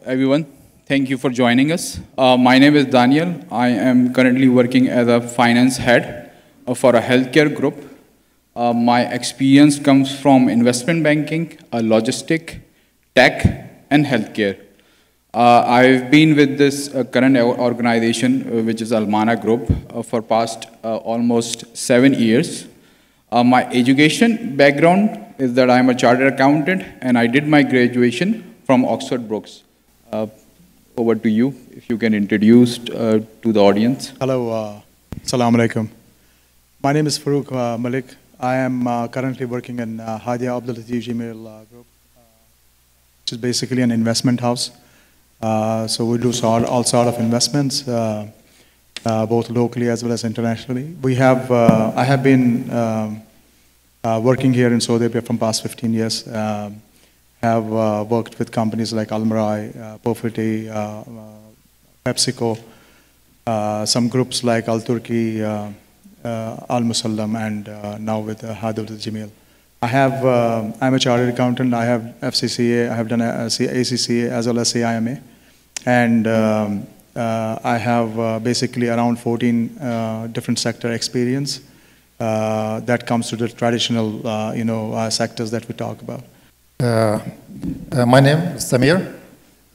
everyone. Thank you for joining us. My name is Daniel. I am currently working as a finance head for a healthcare group. My experience comes from investment banking, logistic, tech, and healthcare. I've been with this current organization, which is Almana Group, for past almost 7 years. My education background is that I'm a chartered accountant, and I did my graduation from Oxford Brookes. Over to you, if you can introduce to the audience. Hello, Assalamu alaikum. My name is Farooq Malik. I am currently working in Hadia Abdul Jameel Group, which is basically an investment house. So we do all sort of investments, both locally as well as internationally. We have, I have been working here in Saudi Arabia from past 15 years. Have worked with companies like Almarai, Perfity, PepsiCo, some groups like Al-Turki, Al-Musallam, and now with Hadia Jameel. I'm a chartered accountant. I have FCCA. I have done ACCA as well as CIMA. And I have basically around 14 different sector experience that comes to the traditional sectors that we talk about. My name is Samir.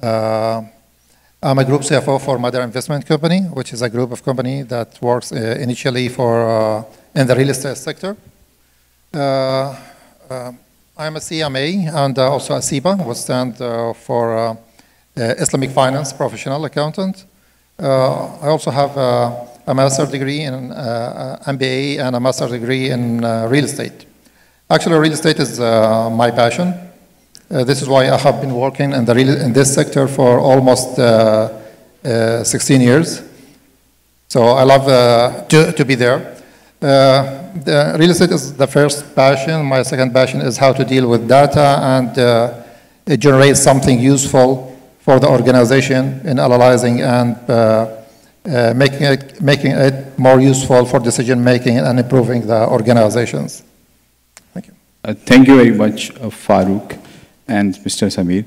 I'm a group CFO for MADR Investment Company, which is a group of company that works initially for in the real estate sector. I'm a CMA and also a SIBA, which stands for Islamic Finance Professional Accountant. I also have a master's degree in MBA and a master's degree in real estate. Actually, real estate is my passion. This is why I have been working in this sector for almost 16 years. So I love to be there. The real estate is the first passion. My second passion is how to deal with data and generate something useful for the organization in analyzing and making it more useful for decision making and improving the organizations. Thank you. Thank you very much, Farooq and Mr. Samir.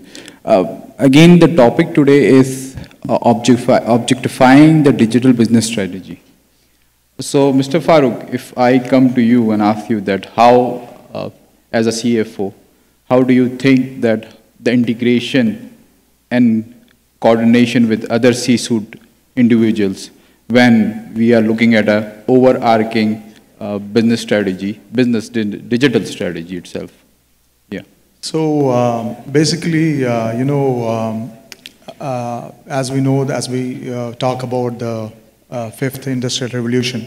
Again, the topic today is objectifying the digital business strategy. So, Mr. Farooq, if I come to you and ask you that how, as a CFO, how do you think that the integration and coordination with other C-suite individuals when we are looking at an overarching business strategy, digital strategy itself? Yeah. So basically, as we know, as we talk about the fifth industrial revolution,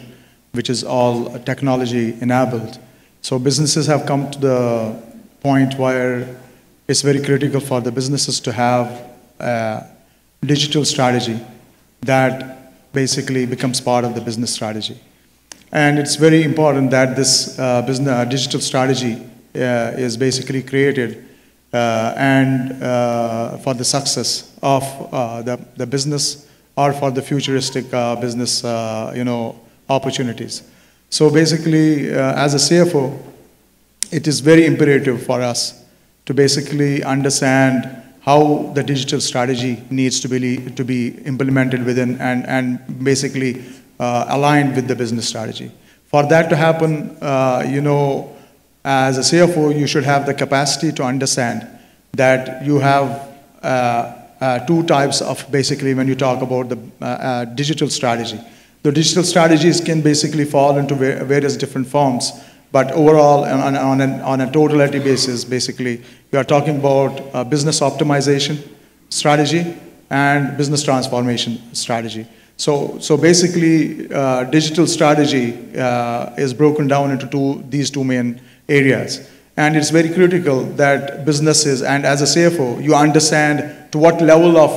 which is all technology enabled. So businesses have come to the point where it's very critical for the businesses to have a digital strategy that basically becomes part of the business strategy. And it's very important that this digital strategy is basically created and for the success of the business or for the futuristic business opportunities. So basically, as a CFO, it is very imperative for us to basically understand how the digital strategy needs to be implemented within and basically aligned with the business strategy. For that to happen, as a CFO, you should have the capacity to understand that you have two types of basically when you talk about the digital strategy. The digital strategies can basically fall into various different forms, but overall on a totality basis, basically, we are talking about business optimization strategy and business transformation strategy. So basically, digital strategy is broken down into these two main areas. And it's very critical that businesses, and as a CFO, you understand to what level of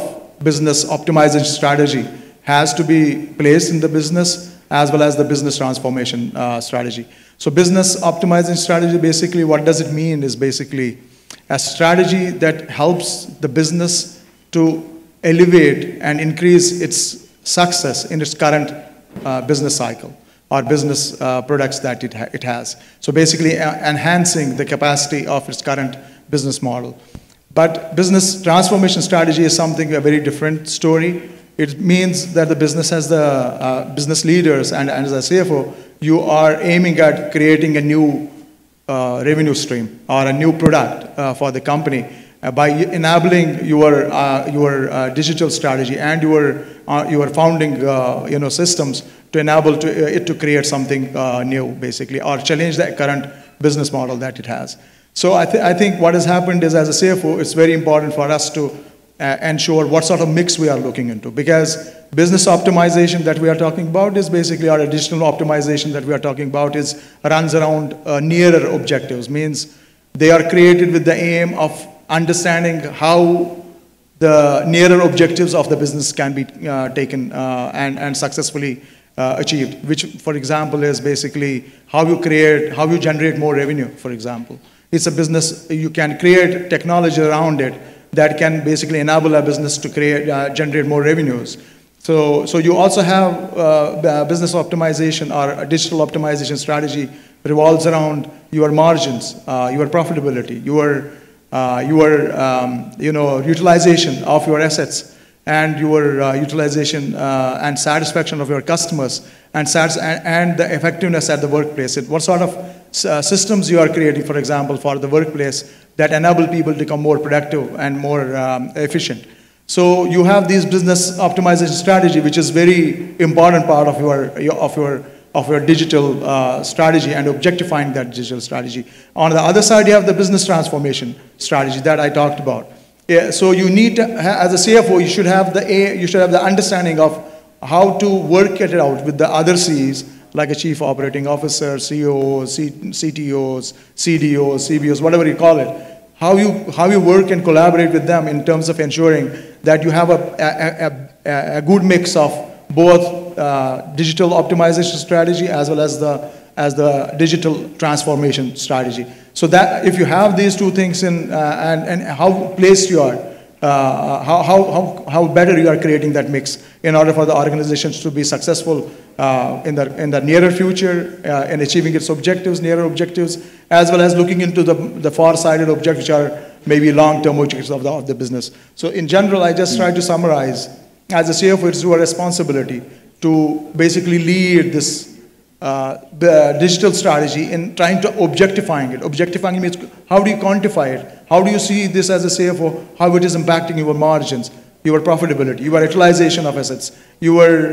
business optimization strategy has to be placed in the business, as well as the business transformation strategy. So business optimization strategy, basically what does it mean is basically a strategy that helps the business to elevate and increase its success in its current business cycle or business products that it has. So basically enhancing the capacity of its current business model. But business transformation strategy is something, a very different story. It means that the business has the business leaders and as a CFO, you are aiming at creating a new revenue stream or a new product for the company by enabling your digital strategy and your founding systems to enable it to create something new, basically, or challenge the current business model that it has. So I think what has happened is, as a CFO, it's very important for us to ensure what sort of mix we are looking into, because business optimization that we are talking about is basically, or additional optimization that we are talking about runs around nearer objectives, means they are created with the aim of understanding how the nearer objectives of the business can be taken and successfully achieved, which, for example, is basically how you generate more revenue, for example. It's a business, you can create technology around it that can basically enable a business to generate more revenues. So you also have business optimization or a digital optimization strategy revolves around your margins, your profitability, your utilization of your assets, and your utilization and satisfaction of your customers, and the effectiveness at the workplace. What sort of systems you are creating, for example, for the workplace that enable people to become more productive and more efficient. So you have these business optimization strategy, which is very important part of your digital strategy and objectifying that digital strategy. On the other side, you have the business transformation strategy that I talked about. Yeah, so you need to, as a CFO, you should have the understanding of how to work it out with the other Cs, like a chief operating officer, CEOs, CTOs, CDOs, CBOs, whatever you call it. How you work and collaborate with them in terms of ensuring that you have a good mix of both digital optimization strategy as well as the digital transformation strategy. So that if you have these two things in and how placed you are, how better you are creating that mix in order for the organizations to be successful in the nearer future in achieving its objectives, nearer objectives, as well as looking into the far-sighted objectives, which are maybe long-term objectives of the business. So in general, I just try to summarize, as a CFO, it's your responsibility to basically lead this the digital strategy in trying to objectifying it. Objectifying means how do you quantify it? How do you see this as a CFO, how it is impacting your margins, your profitability, your utilization of assets, your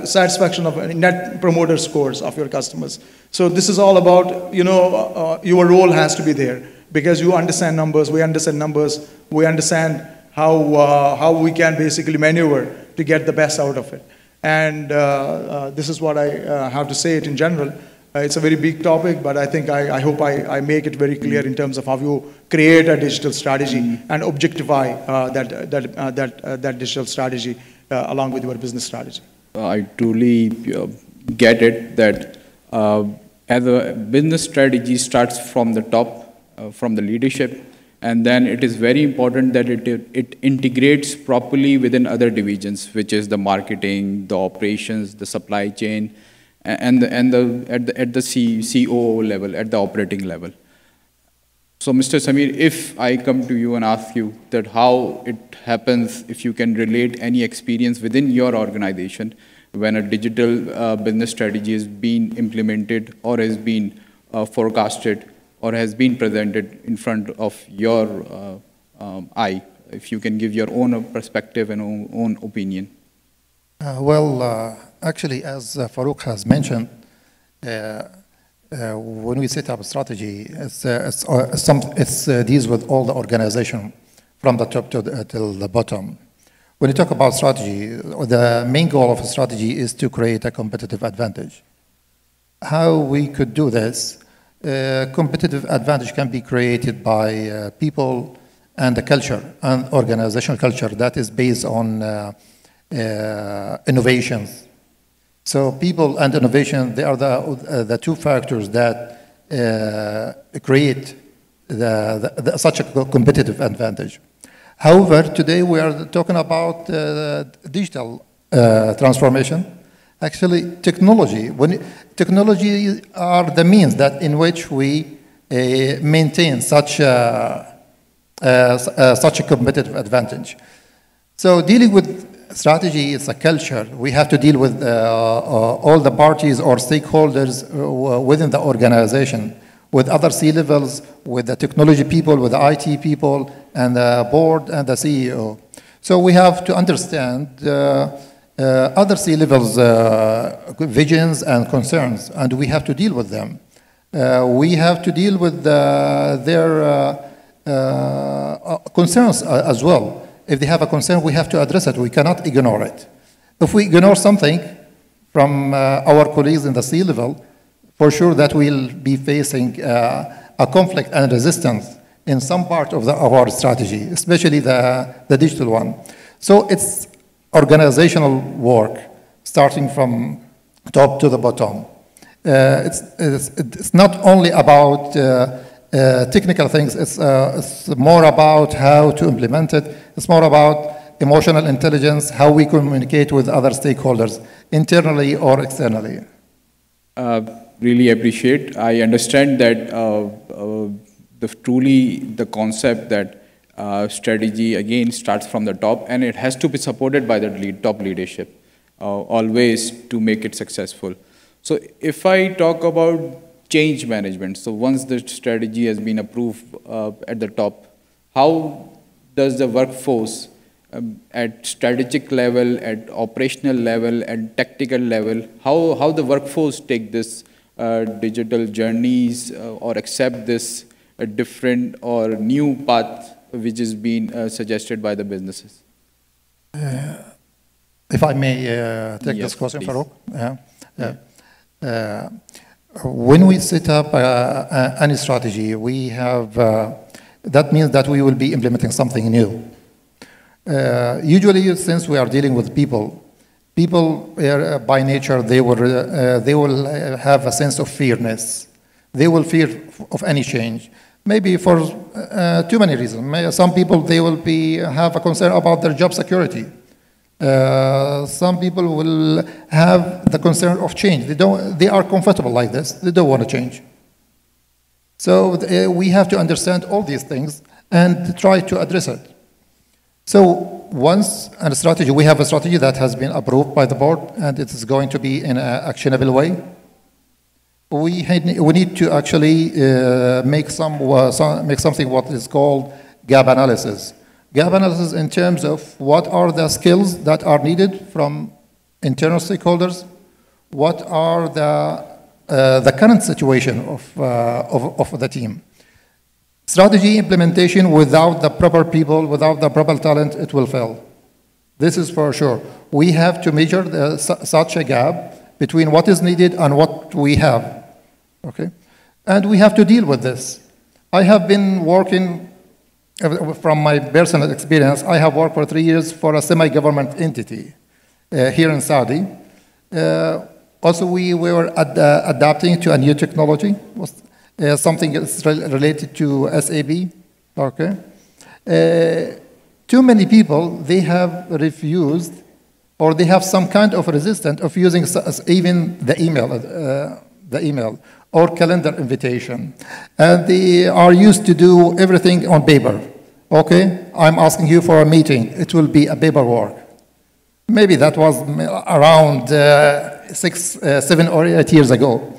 satisfaction of net promoter scores of your customers. So this is all about, your role has to be there because you understand numbers, we understand numbers, we understand how we can basically maneuver to get the best out of it. And this is what I have to say it in general. It's a very big topic, but I think I hope I make it very clear in terms of how you create a digital strategy and objectify that digital strategy along with your business strategy. I truly get it that as a business strategy starts from the top, from the leadership, and then it is very important that it integrates properly within other divisions, which is the marketing, the operations, the supply chain, and at the COO level, at the operating level. So, Mr. Samir, if I come to you and ask you that how it happens, if you can relate any experience within your organization when a digital business strategy is being implemented or has been forecasted or has been presented in front of your eye, if you can give your own perspective and own opinion. Actually, as Farooq has mentioned, when we set up a strategy, it deals with all the organization from the top till the bottom. When you talk about strategy, the main goal of a strategy is to create a competitive advantage. How we could do this? Competitive advantage can be created by people and the culture, and organizational culture that is based on innovations. So people and innovation, they are the two factors that create such a competitive advantage. However, today we are talking about digital transformation. Actually, technology are the means that in which we maintain such such a competitive advantage. So dealing with strategy is a culture. We have to deal with all the parties or stakeholders within the organization, with other C-levels, with the technology people, with the IT people, and the board and the CEO. So we have to understand other C-levels' visions and concerns, and we have to deal with them. We have to deal with their concerns as well. If they have a concern, we have to address it. We cannot ignore it. If we ignore something from our colleagues in the C-level, for sure that we'll be facing a conflict and resistance in some part of our strategy, especially the digital one. So it's organizational work, starting from top to the bottom. It's not only about technical things, it's more about how to implement it. It's more about emotional intelligence, how we communicate with other stakeholders, internally or externally. Really appreciate. I understand that truly the concept that strategy again starts from the top, and it has to be supported by the top leadership always to make it successful. So if I talk about change management, so once the strategy has been approved at the top, how does the workforce at strategic level, at operational level, at tactical level, how the workforce take this digital journeys or accept this different or new path which is being suggested by the businesses? If I may take this question, please. Farooq. When we set up any strategy, we have, that means that we will be implementing something new. Usually, since we are dealing with people by nature, they will have a sense of fearness. They will fear of any change. Maybe for too many reasons. Some people, they will have a concern about their job security. Some people will have the concern of change. They are comfortable like this. They don't want to change. So we have to understand all these things and try to address it. So once a strategy, we have a strategy that has been approved by the board, and it is going to be in an actionable way. We need to actually make something what is called gap analysis. Gap analysis in terms of what are the skills that are needed from internal stakeholders, what are the current situation of the team. Strategy implementation without the proper people, without the proper talent, it will fail. This is for sure. We have to measure such a gap between what is needed and what we have. Okay? And we have to deal with this. I have been working, from my personal experience, I have worked for 3 years for a semi-government entity here in Saudi. Also, we were adapting to a new technology, something related to SAP. Okay. Too many people, they have refused, or they have some kind of resistance of using even the email or calendar invitation. And they are used to do everything on paper. Okay, I'm asking you for a meeting. It will be a paperwork. Maybe that was around 7 or 8 years ago.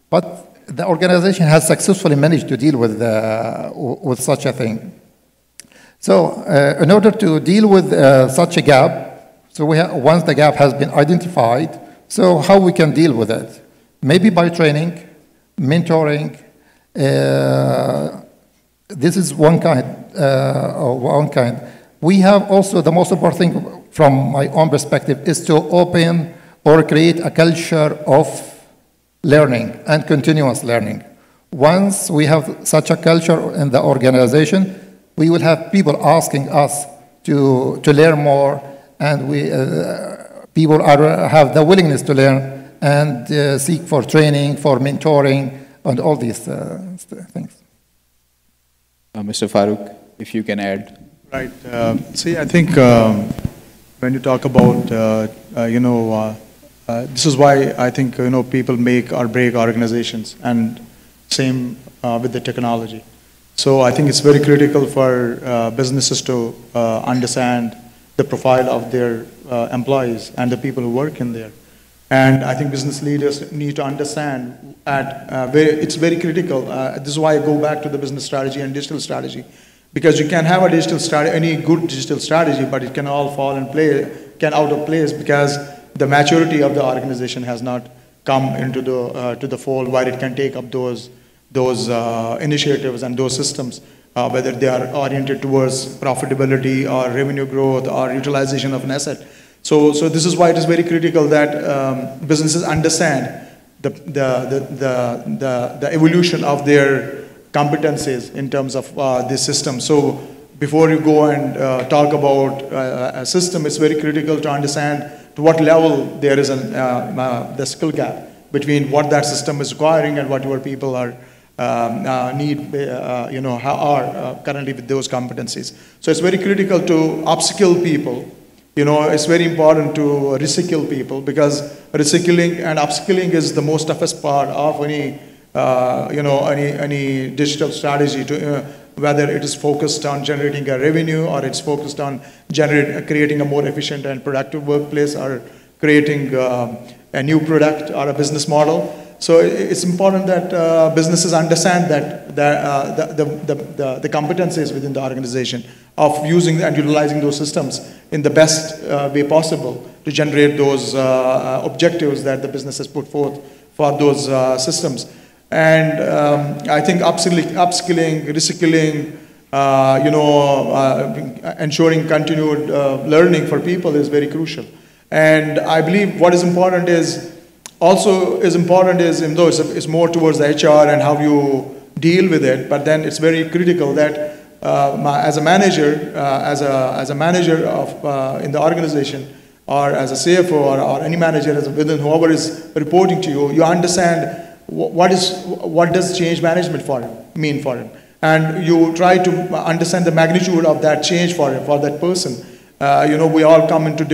But the organization has successfully managed to deal with such a thing. So in order to deal with such a gap, so once the gap has been identified, so how we can deal with it? Maybe by training, mentoring. This is one kind. We have also, the most important thing from my own perspective is to open or create a culture of learning and continuous learning. Once we have such a culture in the organization, we will have people asking us to learn more, and people have the willingness to learn and seek for training, for mentoring, and all these things. Mr. Farooq, if you can add. Right. See, I think when you talk about, this is why I think, people make or break organizations, and same with the technology. So I think it's very critical for businesses to understand the profile of their employees and the people who work in there. And I think business leaders need to understand it's very critical. This is why I go back to the business strategy and digital strategy. Because you can have a digital strategy, any good digital strategy, but it can all fall in out of place because the maturity of the organization has not come into to the fold where it can take up those initiatives and those systems, whether they are oriented towards profitability or revenue growth or utilization of an asset. So this is why it is very critical that businesses understand the evolution of their competencies in terms of this system. So before you go and talk about a system, it's very critical to understand to what level there is the skill gap between what that system is requiring and what your people are currently with those competencies. So it's very critical to upskill people. It's very important to reskill people because reskilling and upskilling is the most toughest part of any digital strategy, whether it is focused on generating a revenue or it's focused on creating a more efficient and productive workplace or creating a new product or a business model. So it's important that businesses understand that the competencies within the organization of using and utilizing those systems in the best way possible to generate those objectives that the business has put forth for those systems. And I think upskilling, reskilling, ensuring continued learning for people is very crucial. And I believe what is important is even though it's more towards the HR and how you deal with it, but then it's very critical that as a manager, in the organization, or as a CFO or any manager within whoever is reporting to you, you understand what does change management mean for him, and you try to understand the magnitude of that change for him, for that person. We all come into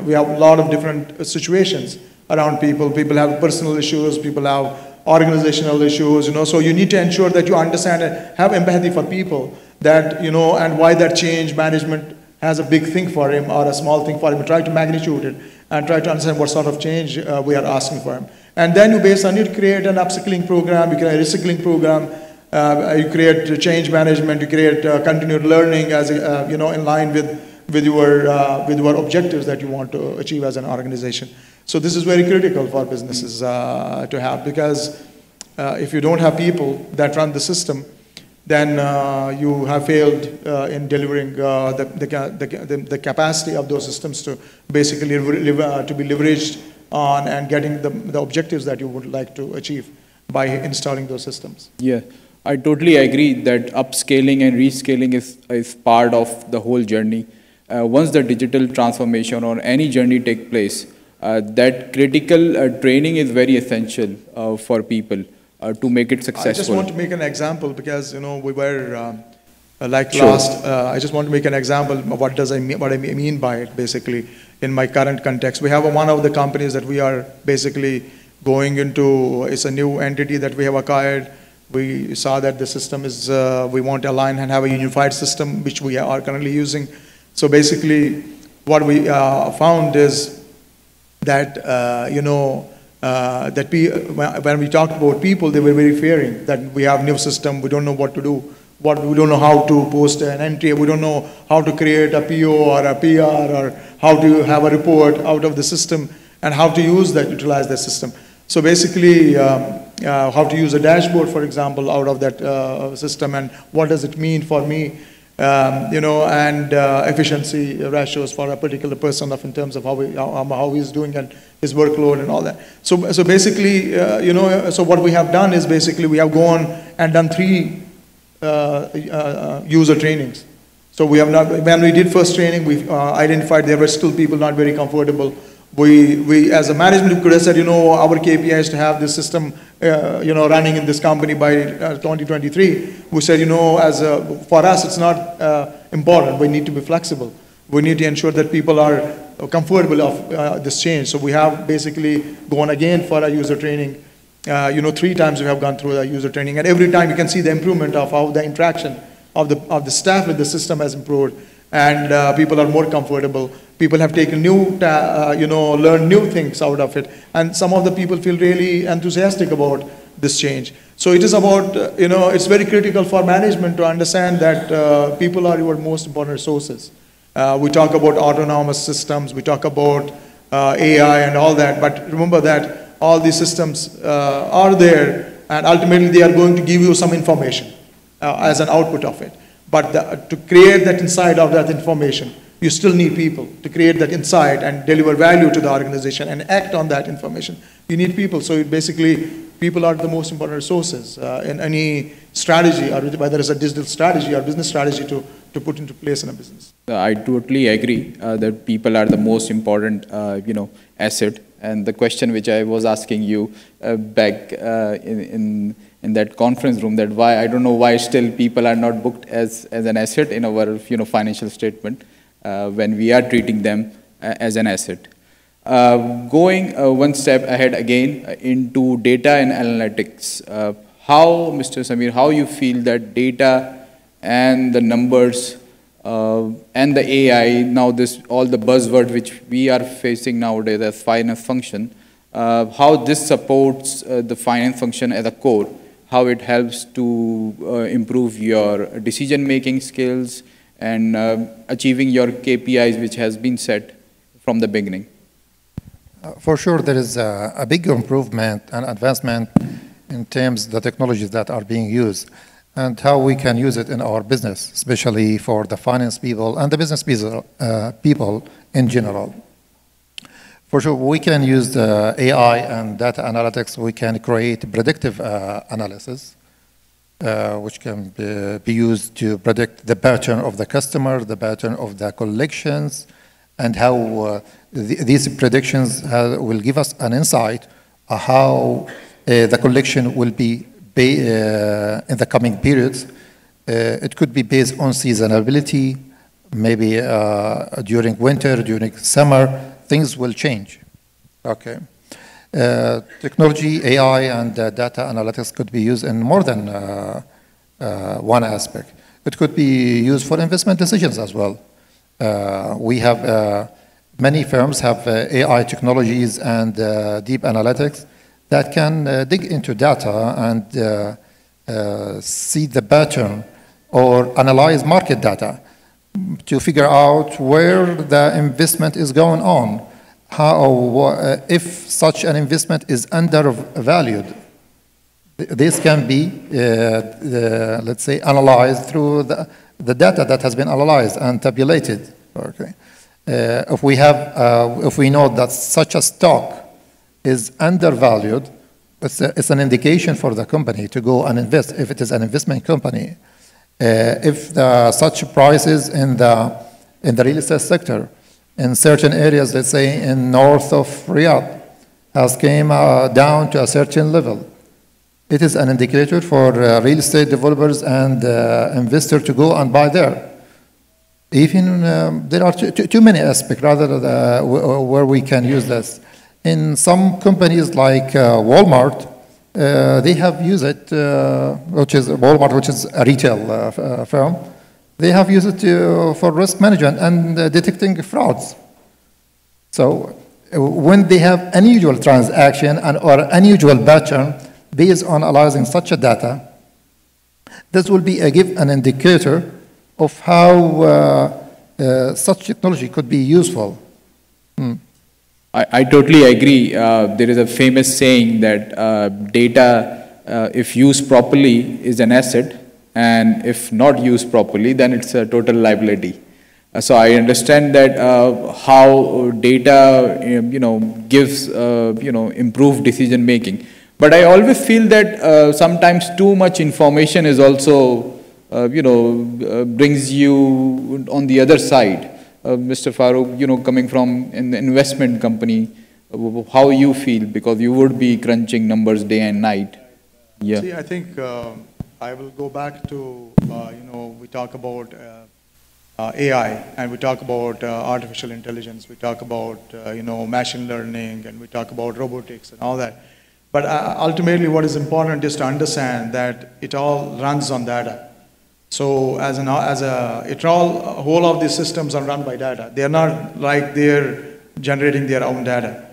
we have a lot of different situations around people. People have personal issues, people have organizational issues, so you need to ensure that you understand and have empathy for people that, and why that change management has a big thing for him or a small thing for him. Try to magnitude it and try to understand what sort of change we are asking for him. And then you based on it create an upskilling program, you create a recycling program, you create change management, you create continued learning as in line with your objectives that you want to achieve as an organization. So this is very critical for businesses to have, because if you don't have people that run the system, then you have failed in delivering the capacity of those systems to basically to be leveraged on and getting the objectives that you would like to achieve by installing those systems. Yeah, I totally agree that upscaling and rescaling is part of the whole journey. Once the digital transformation or any journey take place, that critical training is very essential for people to make it successful. I just want to make an example because we were Sure. I just want to make an example of what I mean by it. Basically, in my current context, we have one of the companies that we are basically going into. It's a new entity that we have acquired. We saw that the system is we want to align and have a unified system, which we are currently using. So basically, what we found is that when we talked about people, they were very fearing that we have new system, we don't know what to do, we don't know how to post an entry, we don't know how to create a PO or a PR or how to have a report out of the system and how to utilize the system. So basically, how to use a dashboard, for example, out of that system, and what does it mean for me, and efficiency ratios for a particular person in terms of how he's doing and his workload and all that. So basically, so what we have done is basically we have gone and done 3 user trainings. So we have not, when we did first training, we identified there were still people not very comfortable. We as a management could have said, our KPI is to have this system, running in this company by 2023. We said, for us, it's not important. We need to be flexible. We need to ensure that people are comfortable of this change. So we have basically gone again for a user training 3 times we have gone through the user training, and every time you can see the improvement of how the interaction of the staff with the system has improved, and people are more comfortable. People have taken learned new things out of it, and some of the people feel really enthusiastic about this change. So it is about, it's very critical for management to understand that people are your most important resources. We talk about autonomous systems, we talk about AI and all that, but remember that all these systems are there, and ultimately they are going to give you some information as an output of it. But to create that insight of that information, you still need people to create that insight and deliver value to the organization and act on that information. You need people. So basically, people are the most important resources in any strategy, or whether it's a digital strategy or business strategy to put into place in a business. I totally agree that people are the most important, asset. And the question which I was asking you back in that conference room, that why, I don't know why still people are not booked as an asset in our financial statement when we are treating them as an asset. Going one step ahead again into data and analytics, how, Mr. Samir, how you feel that data and the numbers and the AI, now all the buzzword which we are facing nowadays as finance function, how this supports the finance function as a core, how it helps to improve your decision-making skills and achieving your KPIs which has been set from the beginning. For sure, there is a big improvement and advancement in terms of the technologies that are being used and how we can use it in our business, especially for the finance people and the business people in general. For sure, we can use the AI and data analytics. We can create predictive analysis, which can be used to predict the pattern of the customer, the pattern of the collections, and how these predictions will give us an insight of how the collection will be in the coming periods. It could be based on seasonality, maybe during winter, during summer, things will change. Okay. Technology, AI, and data analytics could be used in more than one aspect. It could be used for investment decisions as well. We have many firms have AI technologies and deep analytics that can dig into data and see the pattern or analyze market data to figure out where the investment is going on, how, if such an investment is undervalued. This can be, let's say, analyzed through the data that has been analyzed and tabulated. Okay. If we know that such a stock is undervalued, it's an indication for the company to go and invest if it is an investment company. If such prices in the real estate sector in certain areas, let's say in north of Riyadh, has came down to a certain level, it is an indicator for real estate developers and investors to go and buy there. Even there are too many aspects rather where we can use this. In some companies like Walmart, they have used it, which is Walmart, which is a retail firm. They have used it for risk management and detecting frauds. So when they have unusual transaction or unusual pattern based on analyzing such a data, this will be an indicator of how such technology could be useful. I totally agree. There is a famous saying that data, if used properly, is an asset, and if not used properly, then it's a total liability. So I understand that how data, gives, improved decision making. But I always feel that sometimes too much information is also, brings you on the other side. Mr. Farooq, coming from an investment company, how you feel, because you would be crunching numbers day and night. Yeah. See, I think I will go back to, we talk about AI, and we talk about artificial intelligence, we talk about, machine learning, and we talk about robotics and all that. But ultimately, what is important is to understand that it all runs on data. So whole of these systems are run by data. They are not like they're generating their own data.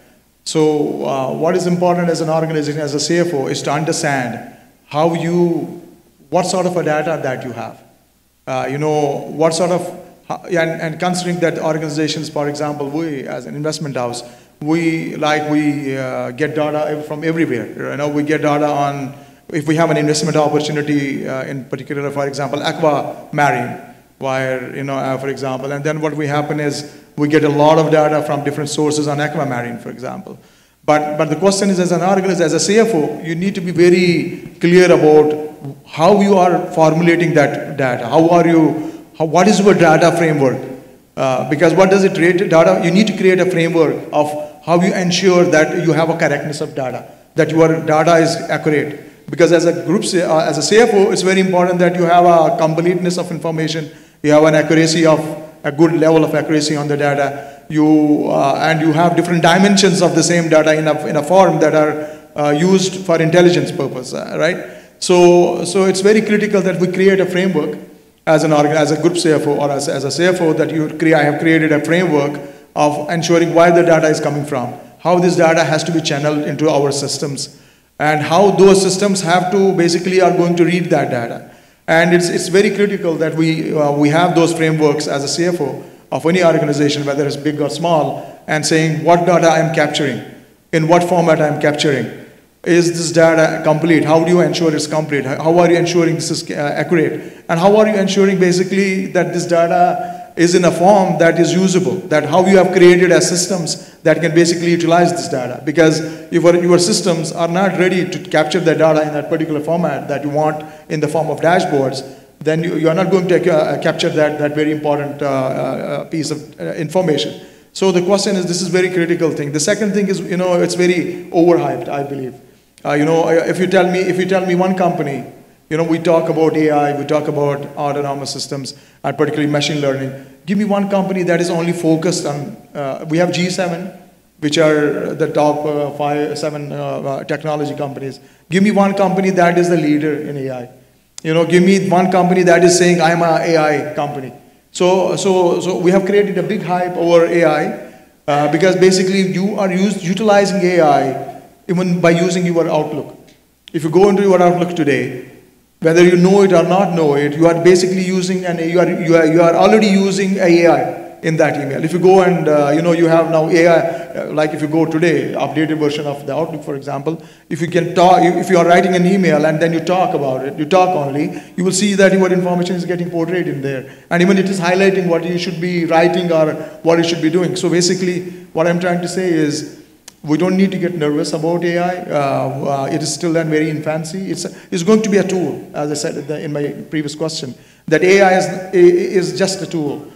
So what is important as an organization, as a CFO, is to understand what sort of a data that you have. What sort of, and considering that organizations, for example, we as an investment house, we get data from everywhere. We get data on, if we have an investment opportunity, in particular, for example, aqua marine, where, for example, and then what we happen is we get a lot of data from different sources on aqua marine, for example. But the question is, as an organization, as a CFO, you need to be very clear about how you are formulating that data. What is your data framework? Because what does it create data? You need to create a framework of how you ensure that you have a correctness of data, that your data is accurate. Because as a group, as a CFO, it's very important that you have a completeness of information, you have an accuracy of a good level of accuracy on the data. And you have different dimensions of the same data in a form that are used for intelligence purpose, right? So it's very critical that we create a framework as a group CFO or as a CFO that I have created a framework of ensuring where the data is coming from, how this data has to be channeled into our systems, and how those systems are going to read that data. And it's very critical that we have those frameworks as a CFO of any organization, whether it's big or small, and saying what data I'm capturing, in what format I'm capturing. Is this data complete? How do you ensure it's complete? How are you ensuring this is accurate? And how are you ensuring basically that this data is in a form that is usable, that how you have created as systems that can basically utilize this data? Because if your systems are not ready to capture the data in that particular format that you want in the form of dashboards, then you are not going to capture that very important piece of information. So the question is, this is very critical thing. The second thing is, it's very overhyped, I believe. If you tell me one company, we talk about AI, we talk about autonomous systems, and particularly machine learning. Give me one company that is only focused on, we have G7, which are the top 7 technology companies. Give me one company that is the leader in AI. Give me one company that is saying, I'm an AI company. So we have created a big hype over AI because basically you are utilizing AI even by using your Outlook. If you go into your Outlook today, whether you know it or not know it, you are basically using you are already using AI in that email. If you go and you have now AI, like if you go today, updated version of the Outlook, for example, if you can talk, if you are writing an email and then you talk about it, you talk only, you will see that your information is getting portrayed in there, and even it is highlighting what you should be writing or what you should be doing. So basically, what I'm trying to say is, we don't need to get nervous about AI. It is still in very infancy. It's going to be a tool, as I said in my previous question, that AI is just a tool.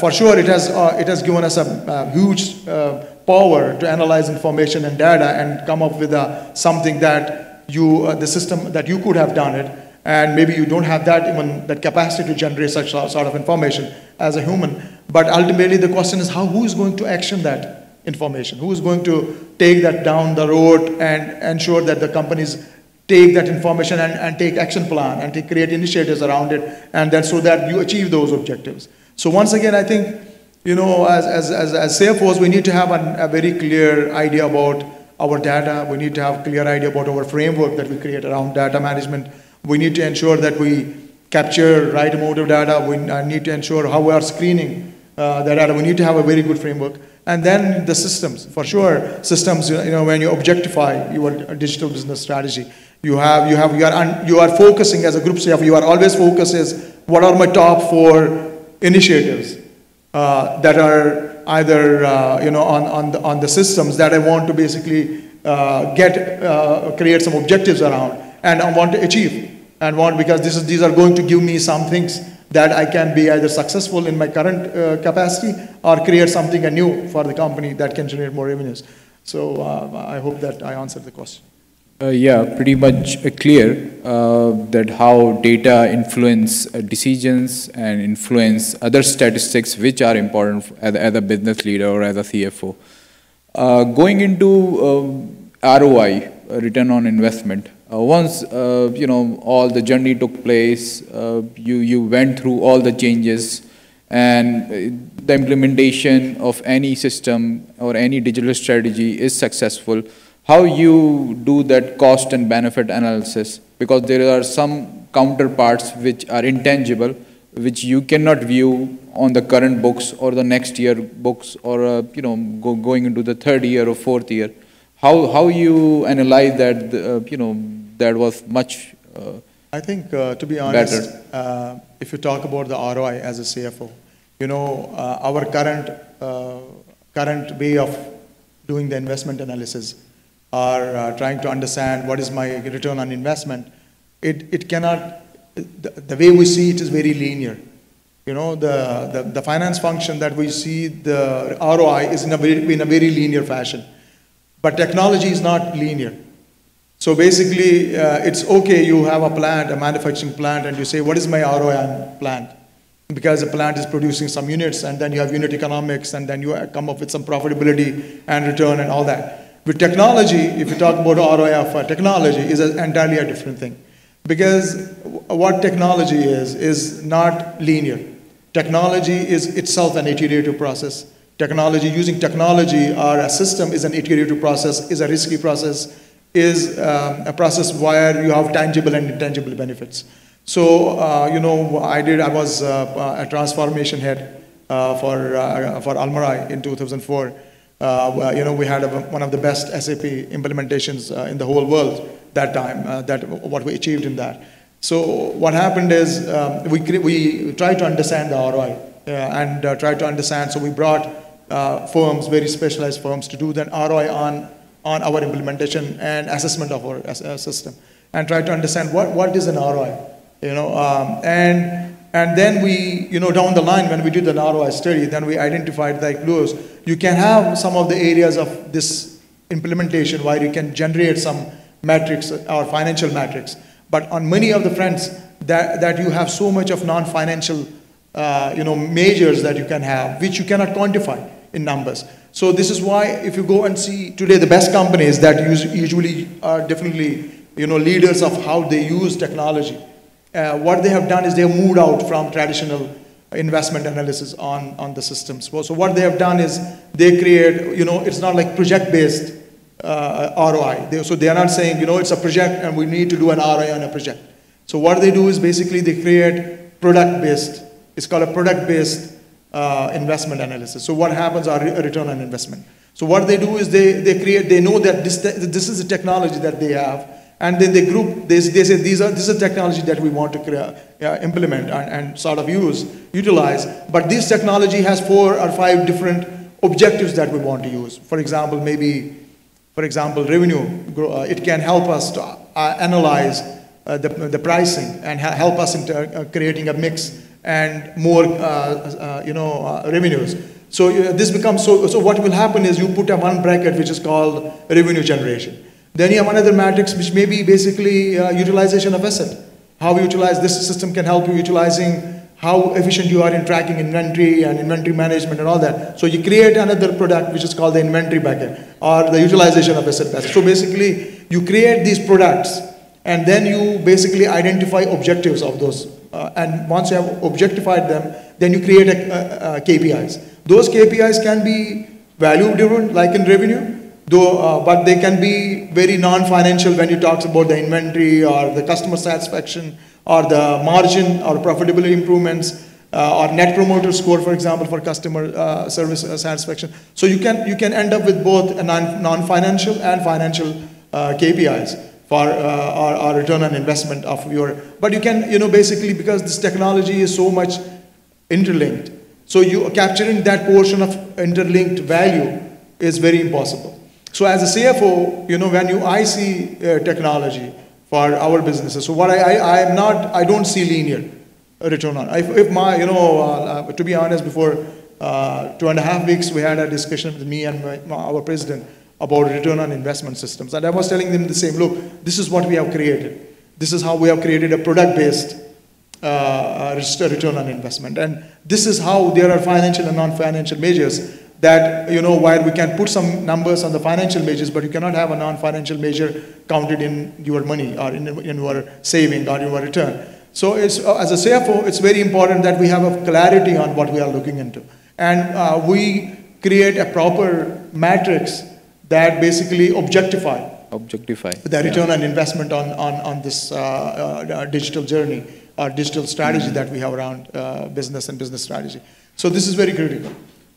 For sure, it has given us a huge power to analyze information and data and come up with something that the system that you could have done it, and maybe you don't have that capacity to generate such sort of information as a human. But ultimately, the question is who is going to action that information? Who is going to take that down the road and ensure that the companies take that information and take action plan and create initiatives around it, and then so that you achieve those objectives. So once again, I think, as CFOs, we need to have a very clear idea about our data. We need to have a clear idea about our framework that we create around data management. We need to ensure that we capture right amount of data. We need to ensure how we are screening the data. We need to have a very good framework. And then the systems, for sure, systems, when you objectify your digital business strategy, you are focusing as a group CFO, you are always focused as what are my top 4 initiatives that are either, on the systems that I want to basically create some objectives around and I want to achieve because these are going to give me some things that I can be either successful in my current capacity or create something new for the company that can generate more revenues. So I hope that I answered the question. Yeah, pretty much clear that how data influence decisions and influence other statistics which are important as a business leader or as a CFO. Going into ROI, return on investment. Once all the journey took place, you went through all the changes, and the implementation of any system or any digital strategy is successful. How you do that cost and benefit analysis? Because there are some counterparts which are intangible, which you cannot view on the current books or the next year books, or going into the third year or fourth year. How you analyze that? That was much. I think, to be honest, if you talk about the ROI as a CFO, our current way of doing the investment analysis, or trying to understand what is my return on investment, it cannot. The way we see it is very linear. The finance function that we see, the ROI is in a very linear fashion. But technology is not linear. So basically, it's okay, you have a plant, a manufacturing plant, and you say, what is my ROI on plant? Because the plant is producing some units, and then you have unit economics, and then you come up with some profitability and return and all that. With technology, if you talk about ROI of technology, is entirely a different thing. Because what technology is not linear. Technology is itself an iterative process. Using technology or a system is an iterative process, is a risky process, is a process where you have tangible and intangible benefits. So, I was a transformation head for Almarai in 2004. We had one of the best SAP implementations in the whole world that time, what we achieved in that. So what happened is we tried to understand the ROI and tried to understand, so we brought firms, very specialized firms, to do that ROI on our implementation and assessment of our system, and try to understand what is an ROI, and then we, down the line when we did an ROI study, then we identified, like Lewis, you can have some of the areas of this implementation where you can generate some metrics or financial metrics, but on many of the fronts that you have so much of non-financial measures that you can have, which you cannot quantify in numbers. So this is why if you go and see today the best companies that usually are definitely leaders of how they use technology, what they have done is they have moved out from traditional investment analysis on the systems. So what they have done is they create, it's not like project-based ROI. So they are not saying, it's a project and we need to do an ROI on a project. So what they do is basically they create product-based, it's called a product-based investment analysis. So what happens are a return on investment. So what they do is they know that this is a technology that they have, and then they group, they say this is a technology that we want to implement and sort of utilize, but this technology has 4 or 5 different objectives that we want to use. For example, revenue, it can help us to analyze the pricing and help us in creating a mix and more revenues. So this becomes, so what will happen is you put a one bracket which is called revenue generation. Then you have another matrix which may be basically utilization of asset. How you utilize this system can help you utilizing how efficient you are in tracking inventory and inventory management and all that. So you create another product which is called the inventory bucket or the utilization of asset bucket. So basically you create these products and then you basically identify objectives of those. And once you have objectified them, then you create KPIs. Those KPIs can be value driven, like in revenue, though, but they can be very non-financial when you talk about the inventory or the customer satisfaction or the margin or profitability improvements or net promoter score, for example, for customer service satisfaction. So you can end up with both a non-financial and financial KPIs for our return on investment of your, but you can, basically, because this technology is so much interlinked, so you capturing that portion of interlinked value is very impossible. So as a CFO, when I see technology for our businesses, so what I don't see linear return on. If my, to be honest, before 2.5 weeks, we had a discussion with me and our president about return on investment systems. And I was telling them the same, look, this is what we have created. This is how we have created a product-based return on investment. And this is how there are financial and non-financial measures that, you know, while we can put some numbers on the financial measures, but you cannot have a non-financial measure counted in your money or in your saving or your return. So it's, as a CFO, it's very important that we have a clarity on what we are looking into. And we create a proper matrix that basically objectify the return on investment on this digital journey or digital strategy that we have around business and business strategy. So this is very critical.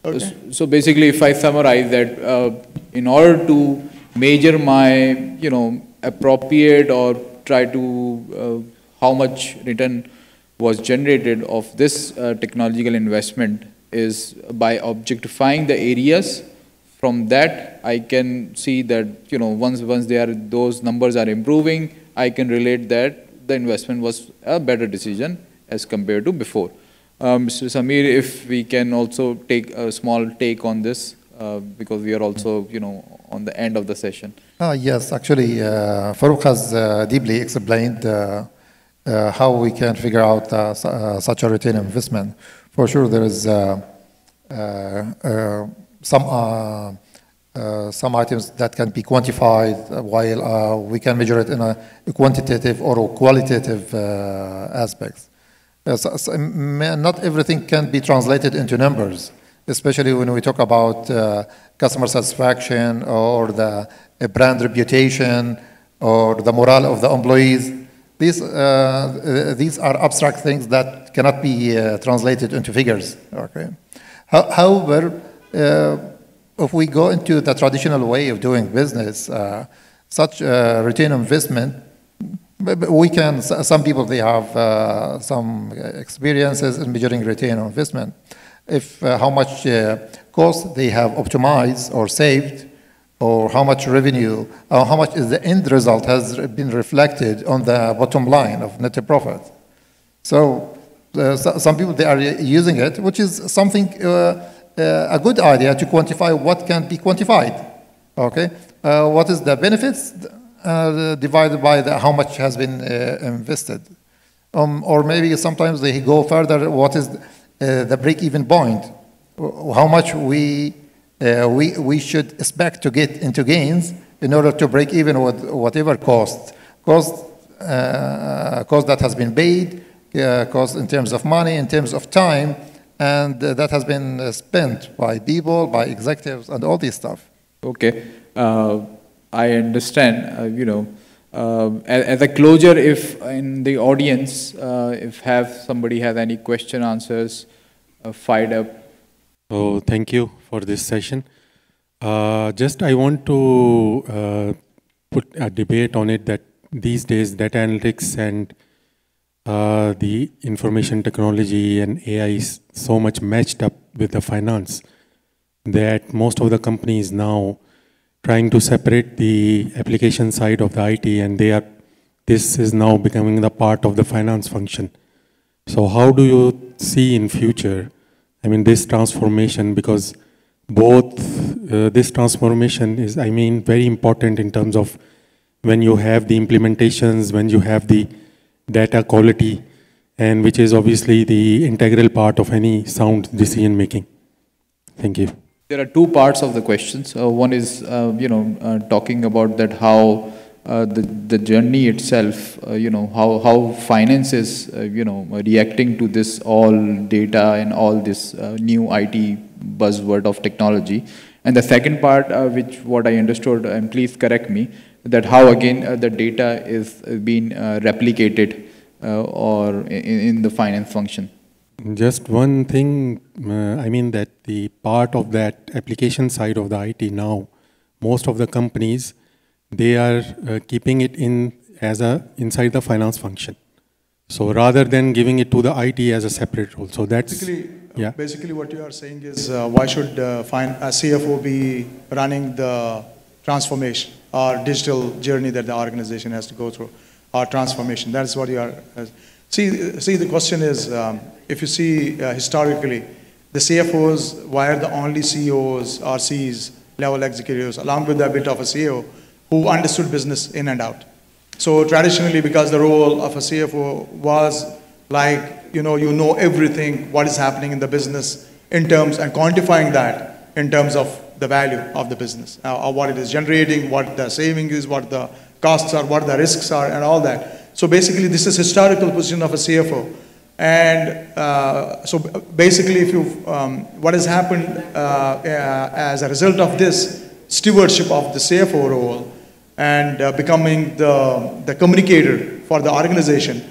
Okay. So basically, if I summarize that, in order to measure my, you know, appropriate or try to how much return was generated of this technological investment is by objectifying the areas. From that, I can see that, you know, once those numbers are improving, I can relate that the investment was a better decision as compared to before. Mr. Samir, if we can also take a small take on this, because we are also, you know, on the end of the session. Yes, actually, Farooq has deeply explained how we can figure out such a return on investment. For sure, there is some items that can be quantified, while we can measure it in a quantitative or qualitative aspects. Not everything can be translated into numbers, especially when we talk about customer satisfaction or the brand reputation or the morale of the employees. These are abstract things that cannot be translated into figures. Okay. However, if we go into the traditional way of doing business, such return on investment, we can, some people, they have some experiences in measuring return on investment. If how much cost they have optimized or saved, or how much revenue, or how much is the end result has been reflected on the bottom line of net profit. So some people, they are using it, which is something, a good idea to quantify what can be quantified. Okay, what is the benefits? Divided by how much has been invested. Or maybe sometimes they go further, what is the break-even point? How much we should expect to get into gains in order to break even with whatever cost that has been paid, cost in terms of money, in terms of time, and that has been spent by people, by executives, and all this stuff. Okay. I understand, you know, as a closure, if in the audience, if somebody has any question, answers, fired up. So thank you for this session. Just I want to put a debate on it that these days data analytics and the information technology and AI is so much matched up with the finance that most of the companies now trying to separate the application side of the IT, and this is now becoming the part of the finance function. So how do you see in future, I mean, this transformation, because both this transformation is, I mean, very important in terms of when you have the implementations, when you have the data quality, and which is obviously the integral part of any sound decision making. Thank you. There are two parts of the questions. One is, you know, talking about that how the journey itself, you know, how finance is, you know, reacting to this all data and all this new IT buzzword of technology. And the second part, which what I understood, and please correct me, that how again the data is being replicated or in the finance function. Just one thing, I mean that the part of that application side of the IT now, most of the companies, they are keeping it inside the finance function. So rather than giving it to the IT as a separate role. So that's basically what you are saying is why should a CFO be running the transformation or digital journey that the organization has to go through, or transformation. That's what you are. See, the question is, if you see historically, the CFOs were the only CEOs or Cs level executives, along with a bit of a CEO, who understood business in and out. So traditionally, because the role of a CFO was like, you know everything, what is happening in the business in terms and quantifying that in terms of the value of the business, what it is generating, what the saving is, what the costs are, what the risks are, and all that. So basically, this is historical position of a CFO. And so basically, if you what has happened as a result of this stewardship of the CFO role and becoming the communicator for the organization,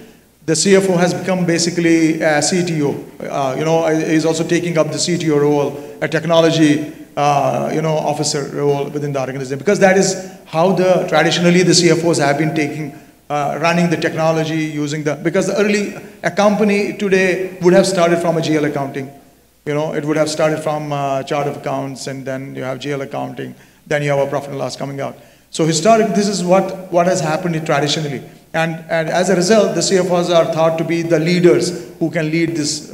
the CFO has become basically a CTO. You know, is also taking up the CTO role, a technology officer role within the organization, because that is how traditionally the CFOs have been taking. Running the technology, using because a company today would have started from a GL accounting. You know, it would have started from chart of accounts, and then you have GL accounting, then you have a profit and loss coming out. So historically, this is what has happened traditionally. And as a result, the CFOs are thought to be the leaders who can lead this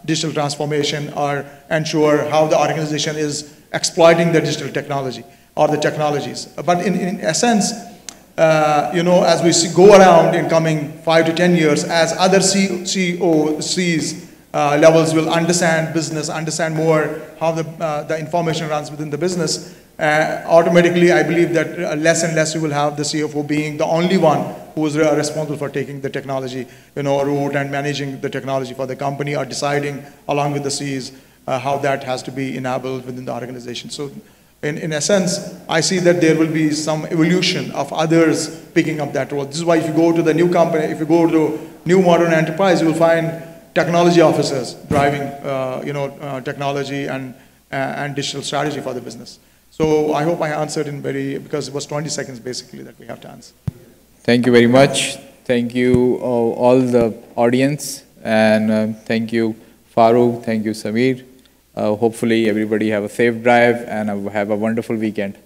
digital transformation or ensure how the organization is exploiting the digital technology or the technologies. But in essence, as we go around in coming 5 to 10 years, as other COCs levels will understand business, understand more how the information runs within the business, automatically I believe that less and less you will have the CFO being the only one who is responsible for taking the technology, route and managing the technology for the company, or deciding along with the Cs how that has to be enabled within the organization. So in essence, I see that there will be some evolution of others picking up that role. This is why if you go to the new company, if you go to new modern enterprise, you will find technology officers driving, technology and digital strategy for the business. So I hope I answered because it was 20 seconds basically that we have to answer. Thank you very much. Thank you all the audience, and thank you Farooq, thank you Samir. Hopefully everybody have a safe drive and have a wonderful weekend.